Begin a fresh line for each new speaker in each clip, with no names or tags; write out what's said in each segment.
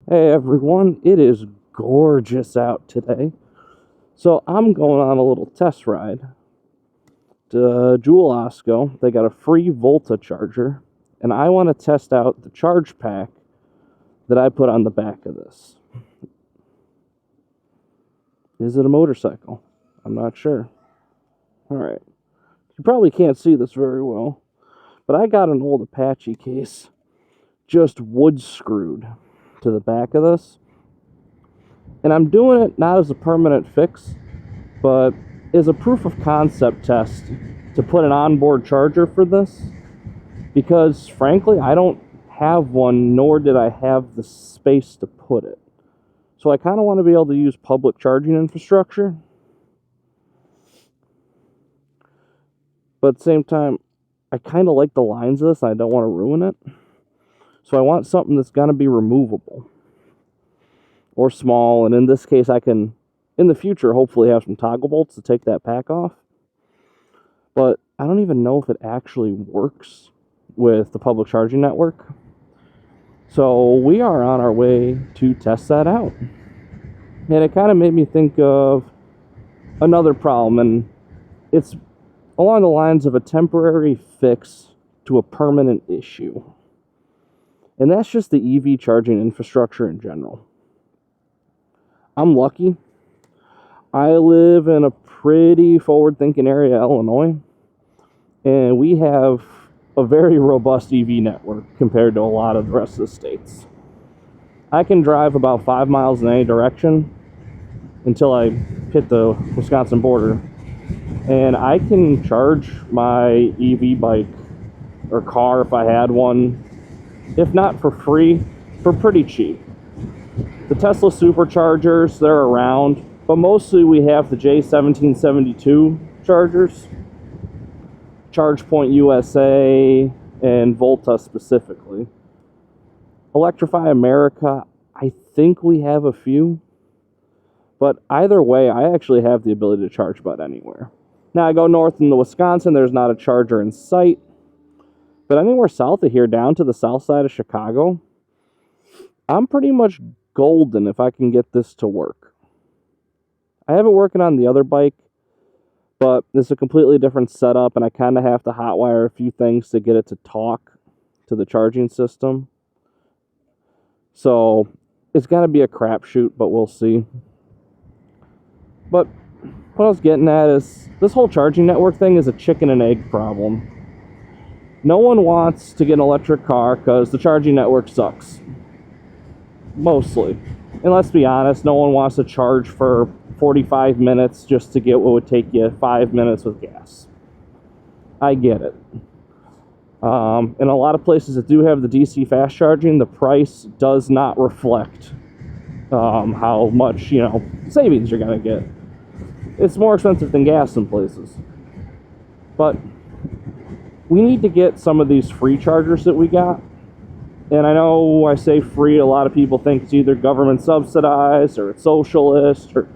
Hey everyone, it is gorgeous out today. So I'm going on a little test ride to Jewel Osco. They got a free Volta charger, and I want to test out the charge pack that I put on the back of this. Is it a motorcycle? I'm not sure. Alright. You probably can't see this very well, but I got an old Apache case just wood screwed to the back of this. And I'm doing it not as a permanent fix, but as a proof of concept test to put an onboard charger for this, because frankly I don't have one, nor did I have the space to put it. So I kind of want to be able to use public charging infrastructure, but at the same time I kind of like the lines of this and I don't want to ruin it. So I want something that's going to be removable or small, and in this case I can in the future hopefully have some toggle bolts to take that pack off. But I don't even know if it actually works with the public charging network. So we are on our way to test that out. And it kind of made me think of another problem, and it's along the lines of a temporary fix to a permanent issue. And that's just the EV charging infrastructure in general. I'm lucky. I live in a pretty forward-thinking area, Illinois, and we have a very robust EV network compared to a lot of the rest of the states. I can drive about 5 miles in any direction until I hit the Wisconsin border, and I can charge my EV bike or car if I had one, if not for free, for pretty cheap. The Tesla superchargers, they're around, but mostly we have the J1772 chargers, ChargePoint USA, and Volta specifically. Electrify America, I think we have a few, but either way, I actually have the ability to charge about anywhere. Now, I go north into Wisconsin, there's not a charger in sight, but anywhere south of here, down to the south side of Chicago, I'm pretty much golden if I can get this to work. I have it working on the other bike, but this is a completely different setup, and I kind of have to hotwire a few things to get it to talk to the charging system. So it's going to be a crapshoot, but we'll see. But what I was getting at is this whole charging network thing is a chicken and egg problem. No one wants to get an electric car because the charging network sucks. Mostly. And let's be honest, no one wants to charge for 45 minutes just to get what would take you 5 minutes with gas. I get it. In a lot of places that do have the DC fast charging, the price does not reflect how much, savings you're going to get. It's more expensive than gas in places. But we need to get some of these free chargers that we got. And I know I say free, a lot of people think it's either government subsidized or it's socialist or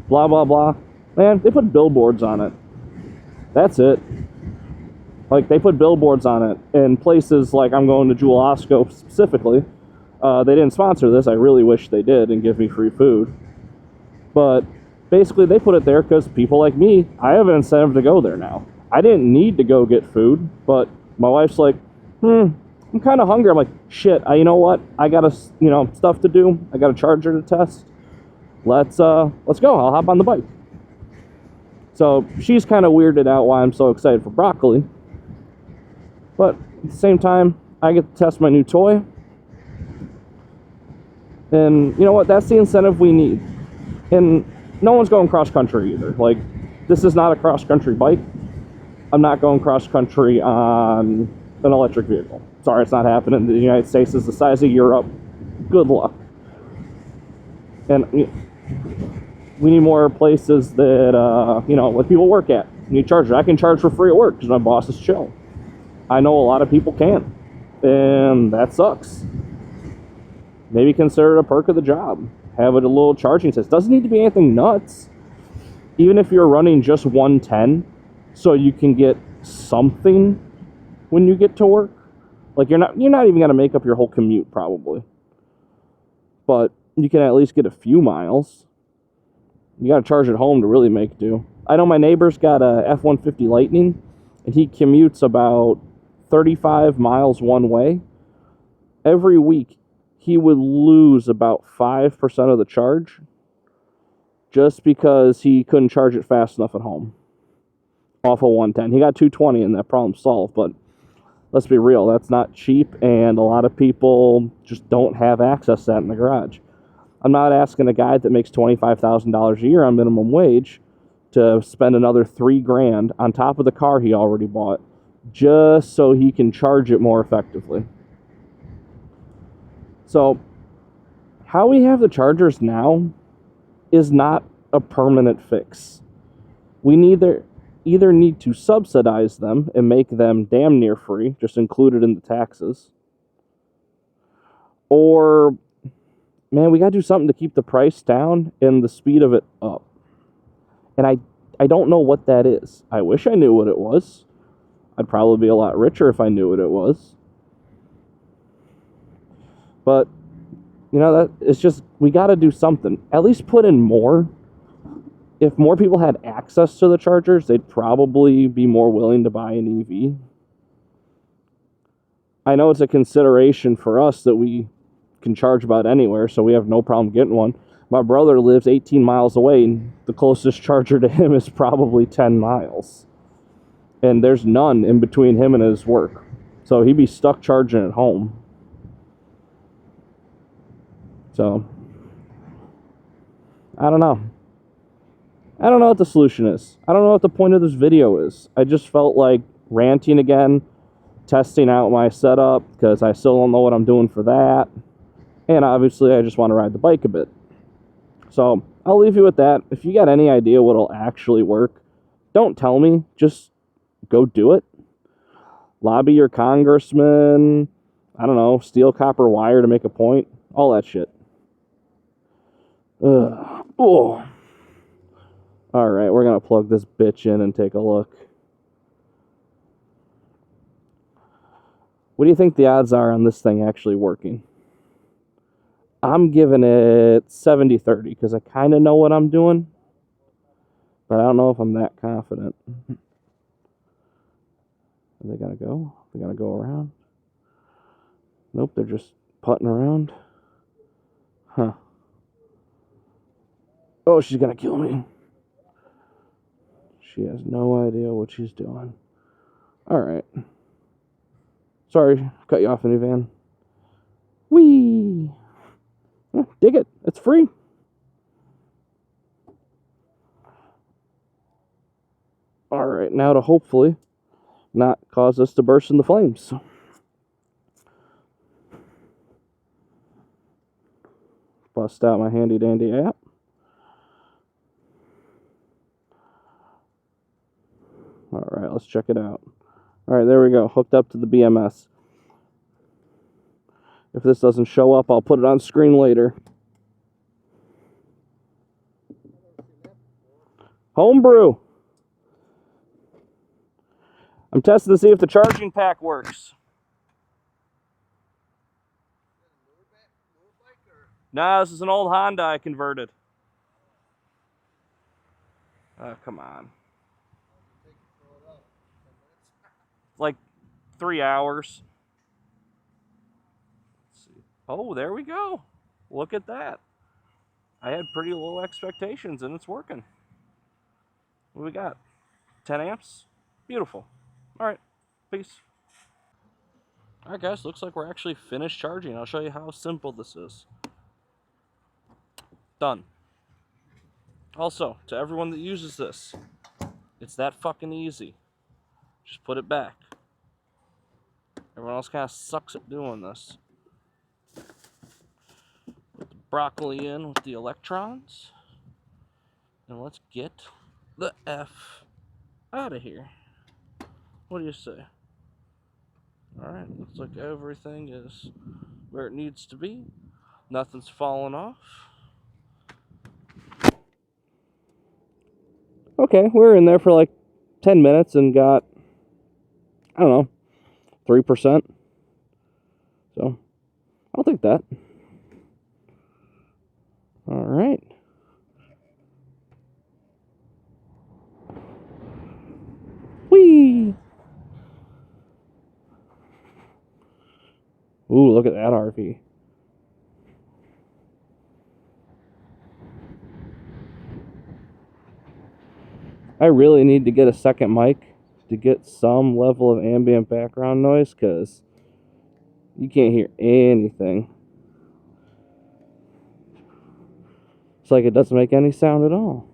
blah, blah, blah. Man, they put billboards on it. That's it. Like, they put billboards on it in places like I'm going to Jewel Osco specifically. They didn't sponsor this. I really wish they did and give me free food. But basically, they put it there because people like me, I have an incentive to go there now. I didn't need to go get food, but my wife's like, I'm kind of hungry. I'm like, shit, you know what? I got stuff to do. I got a charger to test. Let's go. I'll hop on the bike. So she's kind of weirded out why I'm so excited for broccoli. But at the same time, I get to test my new toy. And you know what? That's the incentive we need. And no one's going cross country either. Like, this is not a cross country bike. I'm not going cross country on an electric vehicle. Sorry, it's not happening. The United States is the size of Europe. Good luck. And we need more places that, let people work at. You need chargers. I can charge for free at work because my boss is chill. I know a lot of people can't. And that sucks. Maybe consider it a perk of the job. Have it a little charging test. Doesn't need to be anything nuts. Even if you're running just 110, so you can get something when you get to work. Like, you're not even going to make up your whole commute, probably. but you can at least get a few miles. You got to charge at home to really make do. I know my neighbor's got a F-150 Lightning, and he commutes about 35 miles one way. Every week, he would lose about 5% of the charge just because he couldn't charge it fast enough at home off of 110. He got 220 and that problem solved, but let's be real, that's not cheap, and a lot of people just don't have access to that in the garage. I'm not asking a guy that makes $25,000 a year on minimum wage to spend another $3,000 on top of the car he already bought just so he can charge it more effectively. So, how we have the chargers now is not a permanent fix. We either need to subsidize them and make them damn near free, just included in the taxes, or, man, we got to do something to keep the price down and the speed of it up. And I don't know what that is. I wish I knew what it was. I'd probably be a lot richer if I knew what it was. But, you know, that it's just, we got to do something. At least put in more. If more people had access to the chargers, they'd probably be more willing to buy an EV. I know it's a consideration for us that we can charge about anywhere, so we have no problem getting one. My brother lives 18 miles away, and the closest charger to him is probably 10 miles. And there's none in between him and his work. So he'd be stuck charging at home. So, I don't know. I don't know what the solution is. I don't know what the point of this video is. I just felt like ranting again, testing out my setup, because I still don't know what I'm doing for that. And obviously, I just want to ride the bike a bit. So, I'll leave you with that. If you got any idea what'll actually work, don't tell me. Just go do it. Lobby your congressman. I don't know, steal copper wire to make a point. All that shit. Ugh. Oh. Alright, we're going to plug this bitch in and take a look. What do you think the odds are on this thing actually working? I'm giving it 70-30 because I kind of know what I'm doing. But I don't know if I'm that confident. Are they going to go? They're going to go around? Nope, they're just putting around. Huh. Oh, she's going to kill me. She has no idea what she's doing. Alright. Sorry, cut you off, minivan. Whee! Dig it. It's free. Alright, now to hopefully not cause us to burst into flames. Bust out my handy dandy app. Alright, let's check it out. Alright, there we go. Hooked up to the BMS. If this doesn't show up, I'll put it on screen later. Homebrew. I'm testing to see if the charging pack works. Nah, this is an old Honda I converted. Oh, come on. Like 3 hours. Let's see. Oh, there we go. Look at that. I had pretty low expectations and it's working. What do we got? 10 amps? Beautiful. Alright, peace. Alright guys, looks like we're actually finished charging. I'll show you how simple this is. Done. Also, to everyone that uses this, it's that fucking easy. Just put it back. Everyone else kind of sucks at doing this. Put the broccoli in with the electrons. And let's get the F out of here. What do you say? Alright, looks like everything is where it needs to be. Nothing's falling off. Okay, we were in there for like 10 minutes and got, I don't know, 3%. So, I'll take that. Ooh, look at that RV. I really need to get a second mic to get some level of ambient background noise, because you can't hear anything. It's like it doesn't make any sound at all.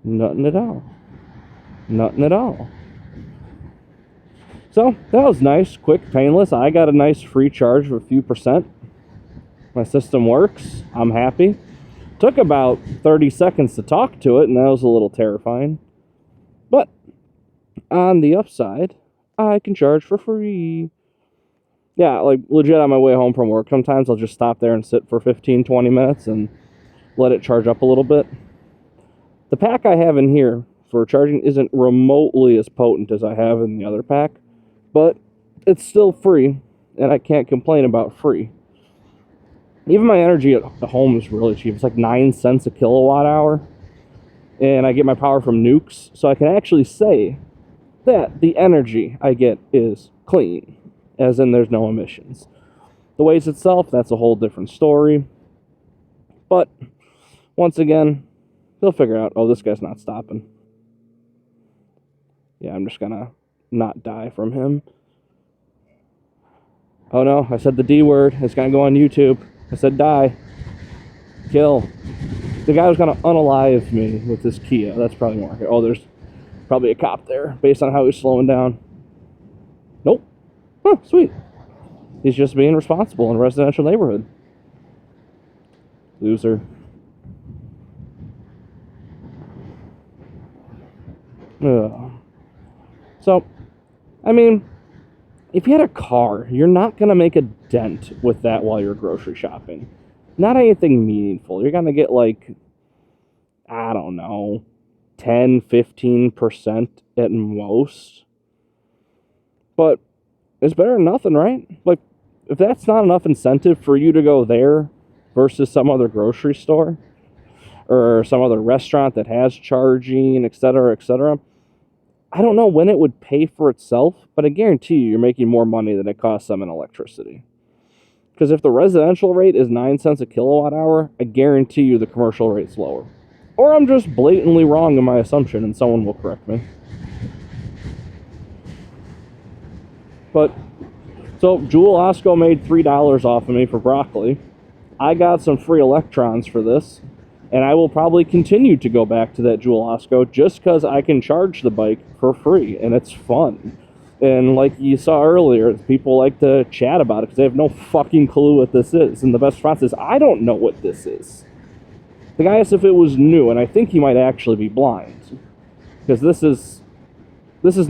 Nothing at all. Nothing at all. So, that was nice, quick, painless. I got a nice free charge of a few percent. My system works. I'm happy. Took about 30 seconds to talk to it, and that was a little terrifying. But, on the upside, I can charge for free. Yeah, like, legit on my way home from work, sometimes I'll just stop there and sit for 15, 20 minutes and let it charge up a little bit. The pack I have in here for charging isn't remotely as potent as I have in the other pack, but it's still free, and I can't complain about free. Even my energy at home is really cheap. It's like 9 cents a kilowatt hour, and I get my power from Nukes, so I can actually say that the energy I get is clean, as in there's no emissions. The waste itself, that's a whole different story. But, once again, they'll figure out, oh, this guy's not stopping. Yeah, I'm just gonna not die from him. Oh no, I said the D word. It's gonna go on YouTube. I said die. Kill. The guy was gonna unalive me with this Kia. That's probably more. Oh, there's probably a cop there, based on how he's slowing down. Nope. Huh, sweet. He's just being responsible in a residential neighborhood. Loser. Ugh. So, I mean, if you had a car, you're not going to make a dent with that while you're grocery shopping. Not anything meaningful. You're going to get like, I don't know, 10, 15% at most. But it's better than nothing, right? Like, if that's not enough incentive for you to go there versus some other grocery store or some other restaurant that has charging, etc., etc., I don't know when it would pay for itself, but I guarantee you're making more money than it costs them in electricity. Because if the residential rate is 9 cents a kilowatt hour, I guarantee you the commercial rate's lower. Or I'm just blatantly wrong in my assumption, and someone will correct me. But, so Jewel Osco made $3 off of me for broccoli. I got some free electrons for this. And I will probably continue to go back to that Jewel Osco just because I can charge the bike for free, and it's fun. And like you saw earlier, people like to chat about it because they have no fucking clue what this is. And the best response is, I don't know what this is. The guy asked if it was new, and I think he might actually be blind. Because this is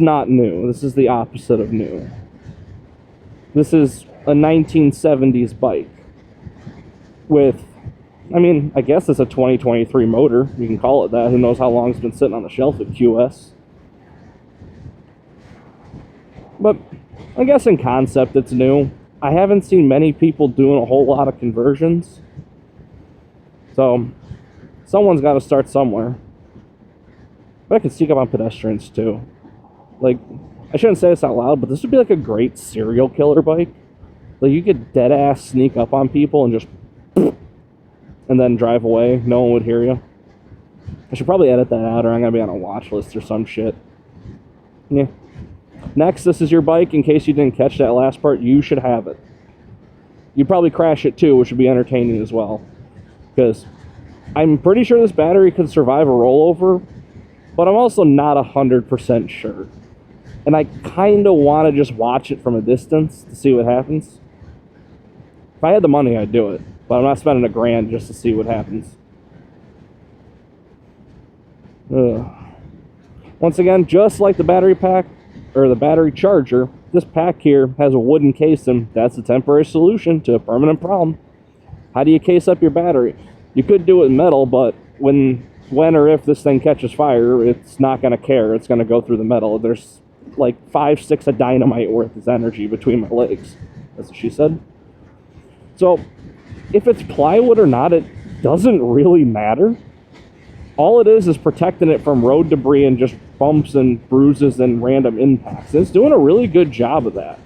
not new. This is the opposite of new. This is a 1970s bike with, I mean, I guess it's a 2023 motor. You can call it that. Who knows how long it's been sitting on the shelf at QS. But I guess in concept it's new. I haven't seen many people doing a whole lot of conversions. So someone's got to start somewhere. But I can sneak up on pedestrians too. Like, I shouldn't say this out loud, but this would be like a great serial killer bike. Like, you could dead ass sneak up on people and just and then drive away. No one would hear you. I should probably edit that out, or I'm going to be on a watch list or some shit. Yeah. Next, this is your bike. In case you didn't catch that last part, you should have it. You'd probably crash it too, which would be entertaining as well. Because I'm pretty sure this battery could survive a rollover, but I'm also not 100% sure. And I kind of want to just watch it from a distance to see what happens. If I had the money, I'd do it. But I'm not spending $1,000 just to see what happens. Ugh. Once again, just like the battery pack, or the battery charger, this pack here has a wooden casing. That's a temporary solution to a permanent problem. How do you case up your battery? You could do it in metal, but when or if this thing catches fire, it's not going to care. It's going to go through the metal. There's like 5 sticks of dynamite worth of energy between my legs. That's what she said. So, if it's plywood or not, it doesn't really matter. All it is protecting it from road debris and just bumps and bruises and random impacts. And it's doing a really good job of that.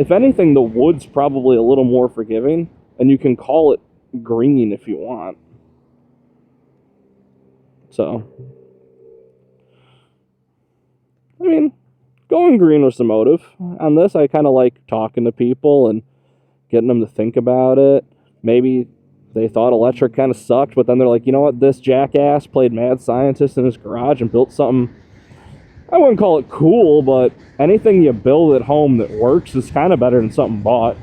if anything, the wood's probably a little more forgiving, and you can call it green if you want. So, I mean, going green was the motive. On this, I kind of like talking to people and getting them to think about it. Maybe they thought electric kind of sucked, but then they're like, you know what, this jackass played mad scientist in his garage and built something, I wouldn't call it cool, but anything you build at home that works is kind of better than something bought.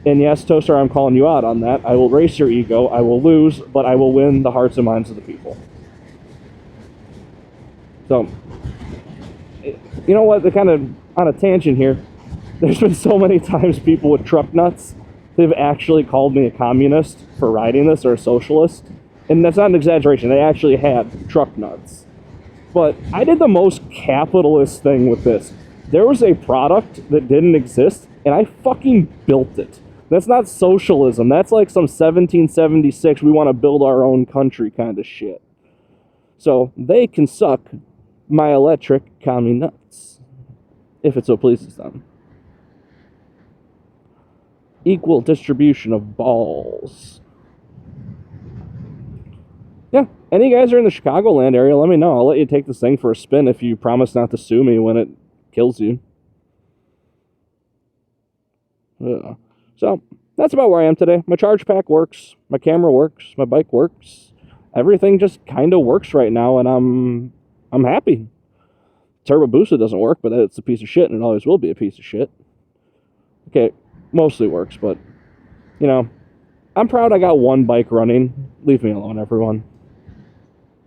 And yes, Toaster, I'm calling you out on that. I will race your ego. I will lose, but I will win the hearts and minds of the people. So, you know what? They're kind of on a tangent here. There's been so many times people with truck nuts, they've actually called me a communist for riding this, or a socialist. And that's not an exaggeration. They actually had truck nuts. But I did the most capitalist thing with this. There was a product that didn't exist, and I fucking built it. That's not socialism. That's like some 1776, we want to build our own country kind of shit. So they can suck my electric commie nuts, if it so pleases them. Equal distribution of balls. Yeah, any guys are in the Chicagoland area, let me know. I'll let you take this thing for a spin if you promise not to sue me when it kills you. Yeah. So, that's about where I am today. My charge pack works, my camera works, my bike works. Everything just kind of works right now, and I'm happy. Turbo Boosted doesn't work, but it's a piece of shit, and it always will be a piece of shit. Okay, mostly works, but, you know, I'm proud I got one bike running. Leave me alone, everyone.